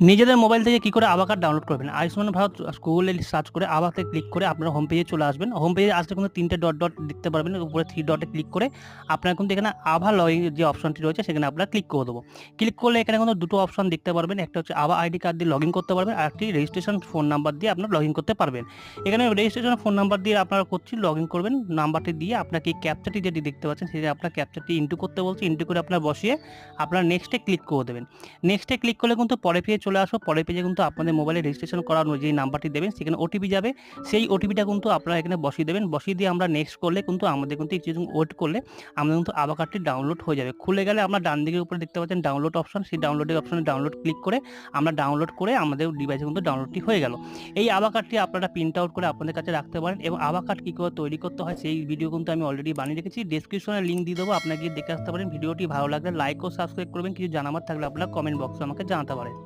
নিজেদের মোবাইল থেকে কি করে আভা কার্ড ডাউনলোড করবেন? আয়ুষ্মান ভারত গুগলে সার্চ করে আভাতে ক্লিক করে আপনারা হোম পেজে চলে আসবেন। হোম পেজে আসলে কিন্তু ৩ টে ডট দেখতে পারবেন। উপরে 3 ডটে ক্লিক করে আপনারা কিন্তু এখানে আভা লগইন যে অপশনটি রয়েছে সেখানে আপনারা ক্লিক করে দেবো। ক্লিক করলে এখানে কিন্তু দুটো অপশন দেখতে পারবেন। একটা হচ্ছে আভা আইডি কার্ড দিয়ে লগইন করতে পারবেন, আরেকটি রেজিস্ট্রেশন ফোন নাম্বার দিয়ে আপনারা লগইন করতে পারবেন। এখানে রেজিস্ট্রেশন ফোন নাম্বার দিয়ে আপনারা লগইন করবেন। নাম্বারটি দিয়ে আপনাকে এই ক্যাপচাটি যেটি দেখতে পাচ্ছেন সেটি আপনার ক্যাপচাটি ইন্টু করতে বলছে। ইন্টু করে আপনারা বসিয়ে আপনারা নেক্সটে ক্লিক করে দেবেন। নেক্সটে ক্লিক করলে কিন্তু পরের পেজে চলে আসবো। পরের পেজে কিন্তু আপনাদের মোবাইলে রেজিস্ট্রেশন করানো যেই নাম্বারটি দেবেন সেখানে ওটিপি যাবে। সেই ওটিপিটা কিন্তু আপনারা এখানে বসিয়ে দেবেন। বসিয়ে দিয়ে আমরা নেক্সট করলে কিন্তু আমাদের কিন্তু কিছুক্ষণ ওয়েট করলে আমাদের কিন্তু আভা কার্ডটি ডাউনলোড হয়ে যাবে। খুলে গেলে আমরা ডান দিকের উপরে দেখতে পাচ্ছেন ডাউনলোড অপশন, সেই ডাউনলোডের অপশনে ডাউনলোড ক্লিক করে আমরা ডাউনলোড করে আমাদের ডিভাইসে কিন্তু ডাউনলোডটি হয়ে গেল। এই আভা কার্ডটি আপনারা প্রিন্ট আউট করে আপনাদের কাছে রাখতে পারেন এবং আভা কার্ড কী করে তৈরি করতে হয় সেই ভিডিও কিন্তু আমি অলরেডি বানিয়ে রেখেছি। ডেসক্রিপশনে লিঙ্ক দিয়ে দেবো, আপনারা গিয়ে দেখে আসতে পারেন। ভিডিওটি ভালো লাগলে লাইক ও সাবস্ক্রাইব করবেন। কিছু জানাবার থাকলে আপনারা কমেন্ট বক্সে আমাকে জানাতে পারেন।